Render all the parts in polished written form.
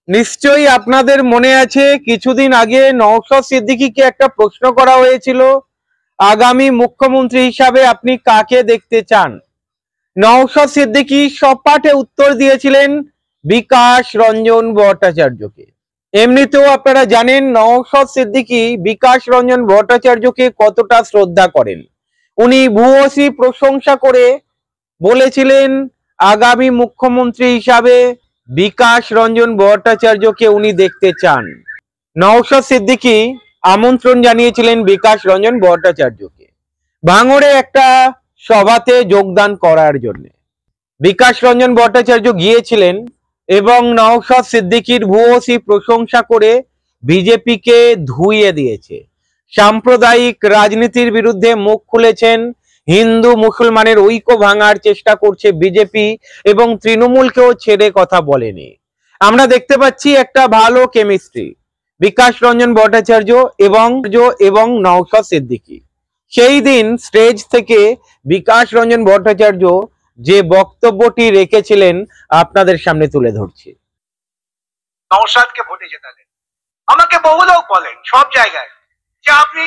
নিশ্চয়ই আপনাদের মনে আছে কিছুদিন আগে নওশাদ সিদ্দিকীকে একটা প্রশ্ন করা হয়েছিল, আগামী মুখ্যমন্ত্রী হিসাবে আপনি কাকে দেখতে চান। নওশাদ সিদ্দিকী সপাটে উত্তর দিয়েছিলেন বিকাশ রঞ্জন ভট্টাচার্যকে। এমনিতেও আপনারা জানেন নওশাদ সিদ্দিকী বিকাশ রঞ্জন ভট্টাচার্যকে কতটা শ্রদ্ধা করেন। উনি ভূয়সী প্রশংসা করে বলেছিলেন আগামী মুখ্যমন্ত্রী হিসাবে বিকাশ রঞ্জন ভট্টাচার্যকে উনি দেখতে চান। নওশাদ সিদ্দিকী আমন্ত্রণ জানিয়েছিলেন বিকাশ রঞ্জন ভট্টাচার্যকে ভাঙড়ে একটা সভাতে যোগদান করার জন্য। বিকাশ রঞ্জন ভট্টাচার্য গিয়েছিলেন এবং নওশাদ সিদ্দিকীর ভূয়সী প্রশংসা করে বিজেপিকে ধুইয়ে দিয়েছে। সাম্প্রদায়িক রাজনীতির বিরুদ্ধে মুখ খুলেছেন, হিন্দু মুসলমানের ঐক্য ভাঙার চেষ্টা করছে বিজেপি এবং তৃণমূলকেও ছেড়ে কথা বলেনি। আমরা দেখতে পাচ্ছি একটা ভালো কেমিস্ট্রি বিকাশ রঞ্জন ভট্টাচার্য এবং নওশাদ সিদ্দিকী। সেই দিন স্টেজ থেকে বিকাশ রঞ্জন ভট্টাচার্য যে বক্তব্যটি রেখেছিলেন আপনাদের সামনে তুলে ধরছি। নওশাদকে ভোটে জেতালেন। আমাকে বহু লোক বলেন সব জায়গায় যে আপনি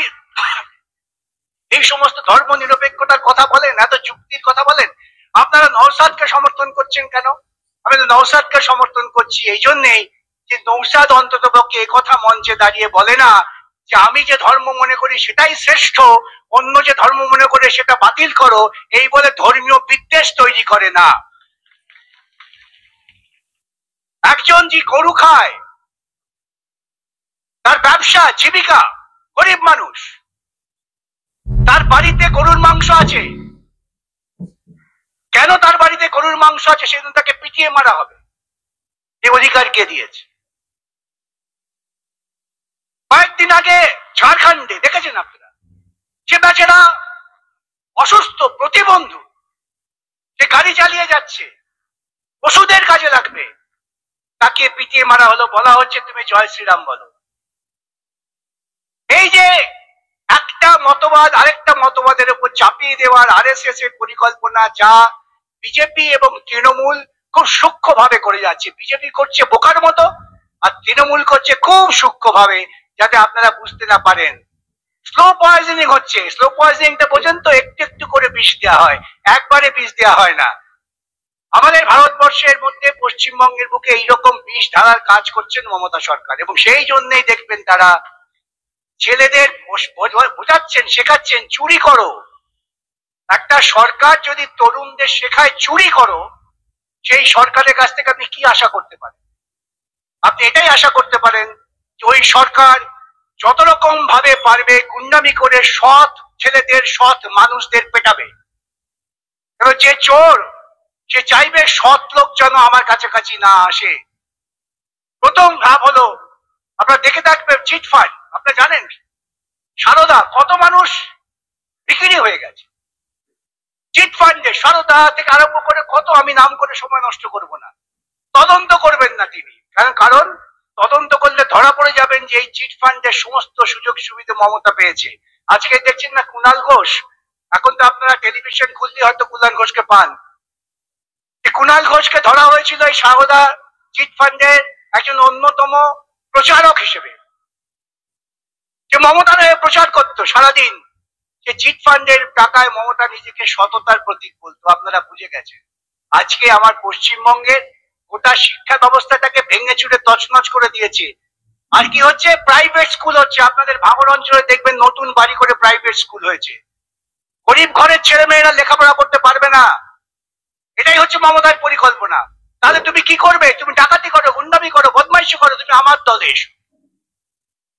এই সমস্ত ধর্ম নিরপেক্ষতার কথা বলেন, এত যুক্তির কথা বলেন, আপনারা নওশাদকে সমর্থন করছেন কেন? আমি নওশাদকে সমর্থন করছি এই জন্যেই যে নওশাদ অন্তত পক্ষে এই কথা মঞ্চে দাঁড়িয়ে বলে না যে আমি যে ধর্ম মনে করি সেটাই শ্রেষ্ঠ, অন্য যে ধর্ম মনে করে সেটা বাতিল করো, এই বলে ধর্মীয় বিদ্বেষ তৈরি করে না। একজন যে গরু খায়, তার ব্যবসা জীবিকা, গরিব মানুষ, তার বাড়িতে গরুর মাংস আছে, কেন তার বাড়িতে গরুর মাংস আছে সেদিন তাকে পিটিয়ে মারা হবে? এই অধিকার কে দিয়েছে? কয়েকদিন আগে ঝাড়খণ্ডে দেখেছেন আপনারা, যে বেচারা অসুস্থ প্রতিবন্ধু, সে গাড়ি চালিয়ে যাচ্ছে, ওষুধের কাজে লাগবে, তাকে পিটিয়ে মারা হলো। বলা হচ্ছে তুমি জয় শ্রীরাম বলো। এই যে একটা মতবাদ আরেকটা মতবাদের উপর চাপিয়ে দেওয়ার আরএসএস এর পরিকল্পনা, যা বিজেপি এবং তৃণমূল খুব সূক্ষ্মভাবে করে যাচ্ছে। বিজেপি করছে বোকার মতো আর তৃণমূল করছে খুব সূক্ষ্মভাবে, যাতে আপনারা বুঝতে না পারেন। স্লো পয়জনিং হচ্ছে। স্লো পয়জনিংটা পর্যন্ত একটু একটু করে বিষ দেওয়া হয়, একবারে বিষ দেওয়া হয় না। আমাদের ভারতবর্ষের মধ্যে পশ্চিমবঙ্গের বুকে এইরকম বিষ ঢালার কাজ করছেন মমতা সরকার, এবং সেই জন্যই দেখবেন তারা ছেলেদের বোঝাচ্ছেন, শেখাচ্ছেন চুরি করো। একটা সরকার যদি তরুণদের শেখায় চুরি করো, সেই সরকারের কাছ থেকে আপনি কি আশা করতে পারেন? আপনি এটাই আশা করতে পারেন যে ওই সরকার যত রকম ভাবে পারবে গুন্ডামি করে সৎ ছেলেদের, সৎ মানুষদের পেটাবে। এবার যে চোর, সে চাইবে সৎ লোক যেন আমার কাছাকাছি না আসে। প্রথম ধাপ হলো, আপনারা দেখে থাকবেন চিট ফান্ড। আপনারা জানেন সারদা কত মানুষ বিক্রি হয়ে গেছে চিট ফান্ডে। সারদা থেকে আরম্ভ করে কত, আমি নাম করে সময় নষ্ট করব না। তদন্ত করবেন না তিনি, কারণ তদন্ত করলে ধরা পড়ে যাবেন যে এই চিট ফান্ডের সমস্ত সুযোগ সুবিধা মমতা পেয়েছে। আজকে দেখছেন না কুণাল ঘোষ, এখন তো আপনারা টেলিভিশন খুললে হয়তো কুণাল ঘোষকে পান। কুণাল ঘোষকে ধরা হয়েছিল এই সারদা চিট ফান্ডের একজন অন্যতম প্রচারক হিসেবে, যে মমতার হয়ে প্রচার করতো সারাদিন। যে চিট ফান্ডের টাকায় মমতা নিজেকে সততার প্রতীক বলতো। আপনারা বুঝে গেছেন। আজকে আমার পশ্চিমবঙ্গের গোটা শিক্ষা ব্যবস্থাটাকে ভেঙে চুরে তছনছ করে দিয়েছে। আর কি হচ্ছে? প্রাইভেট স্কুল হচ্ছে। আপনাদের ভাঙড় অঞ্চলে দেখবেন নতুন বাড়ি করে প্রাইভেট স্কুল হয়েছে। গরিব ঘরের ছেলে মেয়েরা লেখাপড়া করতে পারবে না। এটাই হচ্ছে মমতার পরিকল্পনা। তাহলে তুমি কি করবে? তুমি ডাকাতি করো, গুন্ডামি করো, বদমাইশি করো, তুমি আমার দলে এসো।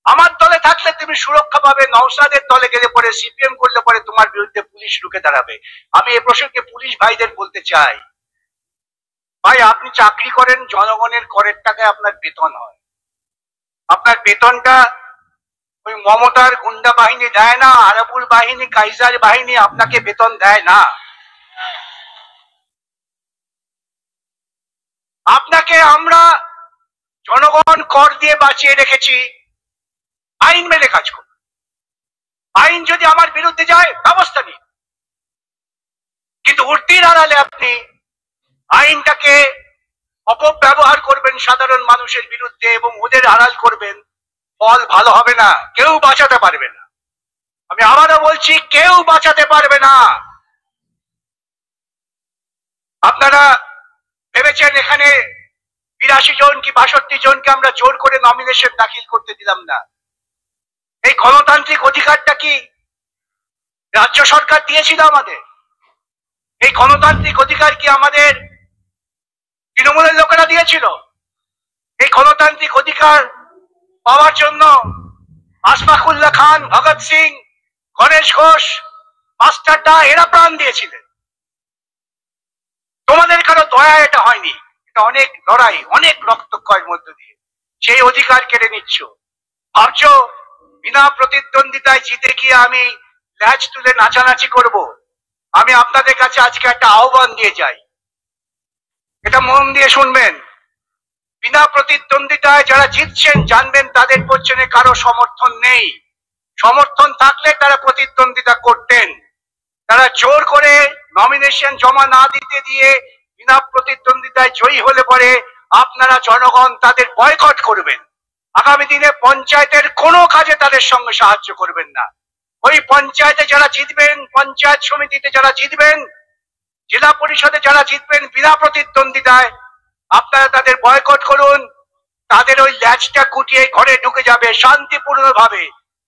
আমার দলে থাকলে তুমি সুরক্ষা পাবে। নওশাদের দলে গেলে পরে, সিপিএম করলে পরে তোমার বিরুদ্ধে পুলিশ রুখে দাঁড়াবে। আমি এ প্রসঙ্গে পুলিশ ভাইদের বলতে চাই, ভাই আপনি চাকরি করেন, জনগণের করের টাকায় আপনার বেতন হয়। আপনার বেতনটা ওই মমতার গুন্ডা বাহিনী দেয় না, আরাবুল বাহিনী, কাইজার বাহিনী আপনাকে বেতন দেয় না। আপনাকে আমরা জনগণ কর দিয়ে বাঁচিয়ে রেখেছি। আইন মেনে কাজ করুন। আইন যদি আমার বিরুদ্ধে যায় ব্যবস্থা নিন, কিন্তু উর্দির আড়ালে আপনি আইনটাকে অপব্যবহার করবেন সাধারণ মানুষের বিরুদ্ধে এবং ওদের আড়াল করবেন, ফল ভালো হবে না, কেউ বাঁচাতে পারবে না। আমি আবারও বলছি, কেউ বাঁচাতে পারবে না। আপনারা ভেবেছেন এখানে 82 জন কি 62 জনকে আমরা জোর করে নমিনেশন দাখিল করতে দিলাম না। এই গণতান্ত্রিক অধিকারটা কি রাজ্য সরকার দিয়েছিল আমাদের? এই গণতান্ত্রিক অধিকার কি আমাদের তৃণমূলের লোকেরা দিয়েছিল? এই গণতান্ত্রিক অধিকার পাওয়ার জন্য আশফাকুল্লাহ খান, ভগৎ সিং, গণেশ ঘোষ, মাস্টারদা এরা প্রাণ দিয়েছিলেন। তোমাদের কারো দয়া এটা হয়নি, এটা অনেক লড়াই, অনেক রক্তক্ষয়ের মধ্য দিয়ে সেই অধিকার কেড়ে নিচ্ছ। ভাবছো বিনা প্রতিদ্বন্দ্বিতায় জিতে গিয়ে আমি ল্যাজ তুলে নাচানাচি করব? আমি আপনাদের কাছে আজকে একটা আহ্বান দিয়ে যাই, এটা মন দিয়ে শুনবেন। বিনা প্রতিদ্বন্দ্বিতায় যারা জিতছেন জানবেন তাদের পেছনে কারো সমর্থন নেই। সমর্থন থাকলে তারা প্রতিদ্বন্দ্বিতা করতেন। তারা জোর করে নমিনেশন জমা না দিতে দিয়ে বিনা প্রতিদ্বন্দ্বিতায় জয়ী হলে পরে আপনারা জনগণ তাদের বয়কট করবেন। আগামী দিনে পঞ্চায়েতের কোনো কাজে তাদের সঙ্গে সাহায্য করবেন না। ওই পঞ্চায়েতে যারা জিতবেন, পঞ্চায়েত সমিতিতে যারা জিতবেন, জেলা পরিষদে যারা জিতবেন বিনা প্রতিদ্বন্দ্বিতায়, আপনারা তাদের বয়কট করুন। তাদের ওই ল্যাজটা গুটিয়ে ঘরে ঢুকে যাবে শান্তিপূর্ণ ভাবে।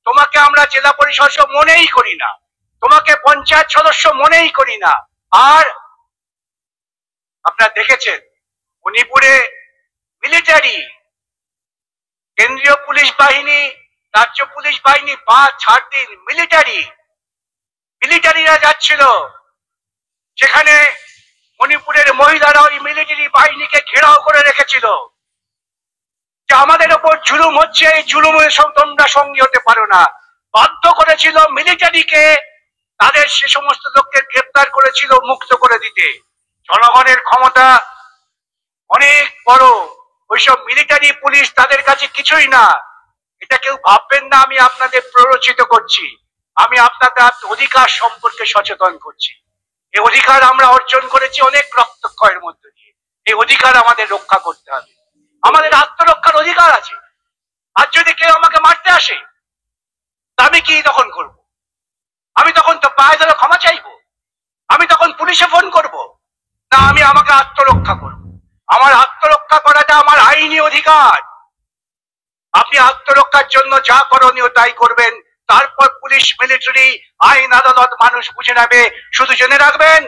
তোমাকে আমরা জেলা পরিষদ মনেই করি না, তোমাকে পঞ্চায়েত সদস্য মনেই করি না। আর আপনারা দেখেছেন মণিপুরে মিলিটারি, কেন্দ্রীয় পুলিশ বাহিনী, রাজ্য পুলিশ বাহিনী বা ছাড় দিন, মিলিটারিরা যাচ্ছিল সেখানে। মণিপুরের মহিলারা ওই মিলিটারি বাহিনীকে ঘেরাও করে রেখেছিল যে আমাদের ওপর জুলুম হচ্ছে, এই জুলুমের তোমরা সঙ্গী হতে পারো না। বাধ্য করেছিল মিলিটারিকে, তাদের সে সমস্ত লোককে গ্রেপ্তার করেছিল মুক্ত করে দিতে। জনগণের ক্ষমতা অনেক বড়, ওইসব মিলিটারি পুলিশ তাদের কাছে কিছুই না। এটা কেউ ভাববেন না আমি আপনাদের প্ররোচিত করছি, আমি আপনাদের অধিকার সম্পর্কে সচেতন করছি। এই অধিকার আমরা অর্জন করেছি অনেক রক্তক্ষয়ের মধ্য দিয়ে। এই অধিকার আমাদের রক্ষা করতে হবে, আমাদের আত্মরক্ষার অধিকার আছে। আর যদি কেউ আমাকে মারতে আসে আমি কি তখন করব? আমি তখন তো পায়ে ধরে ক্ষমা চাইবো? আমি তখন পুলিশে ফোন করব? না, আমি আমাকে আত্মরক্ষা করব। আমার আত্মরক্ষা করাটা আমার আইনি অধিকার। আপনি আত্মরক্ষার জন্য যা করণীয় তাই করবেন, তারপর পুলিশ, মিলিটারি, আইন, আদালত মানুষ বুঝে নেবে। শুধু জেনে রাখবেন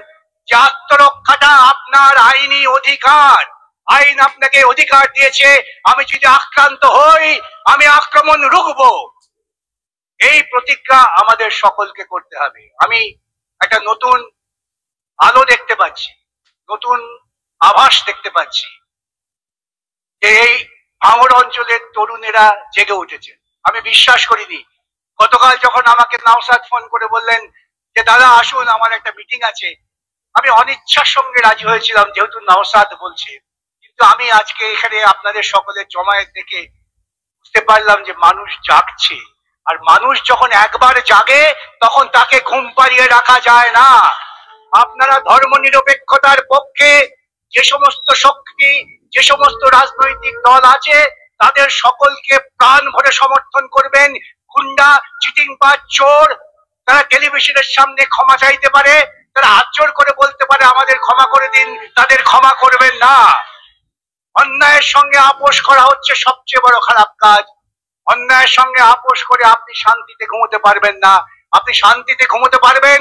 যে আত্মরক্ষাটা আপনার আইনি অধিকার। আইন আপনাকে অধিকার দিয়েছে, আমি যদি আক্রান্ত হই আমি আক্রমণ রুখবো। এই প্রতিজ্ঞা আমাদের সকলকে করতে হবে। আমি একটা নতুন আলো দেখতে পাচ্ছি, নতুন আভাস দেখতে পাচ্ছি যে এই ভাঙড় অঞ্চলের তরুণেরা জেগে উঠেছে। আমি বিশ্বাস করিনি। গতকাল যখন আমাকে নওশাদ ফোন করে বললেন যে দাদা আসুন আমার একটা মিটিং আছে, আমি অনিচ্ছার সঙ্গে রাজি হয়েছিলাম যেহেতু নওশাদ বলছে। কিন্তু আমি আজকে এখানে আপনাদের সকলের জমায়েত দেখে বুঝতে পারলাম যে মানুষ জাগছে। আর মানুষ যখন একবার জাগে তখন তাকে ঘুম পাড়িয়ে রাখা যায় না। আপনারা ধর্মনিরপেক্ষতার পক্ষে যে সমস্ত শক্তি, যে সমস্ত রাজনৈতিক দল আছে তাদের সকলকে প্রাণ ভরে সমর্থন করবেন। গুন্ডা, চিটিংবাজ, চোর তারা টেলিভিশনের সামনে ক্ষমা চাইতে পারে, তারা হাত জোড় করে বলতে পারে আমাদের ক্ষমা করে দিন, তাদের ক্ষমা করবেন না। অন্যায়ের সঙ্গে আপোষ করা হচ্ছে সবচেয়ে বড় খারাপ কাজ। অন্যায়ের সঙ্গে আপোষ করে আপনি শান্তিতে ঘুমোতে পারবেন না। আপনি শান্তিতে ঘুমোতে পারবেন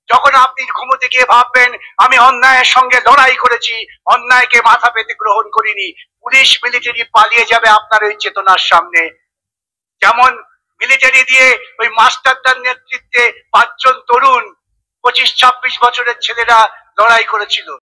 যখন আপনি ঘুমোতে গিয়ে ভাববেন আমি অন্যায়ের সঙ্গে লড়াই করেছি, অন্যায়কে মাথা পেতে গ্রহণ করিনি। পুলিশ, মিলিটারি পালিয়ে যাবে আপনার ওই চেতনার সামনে। যেমন মিলিটারি দিয়ে ওই মাস্টারদার নেতৃত্বে 5 জন তরুণ 25-26 বছরের ছেলেরা লড়াই করেছিল,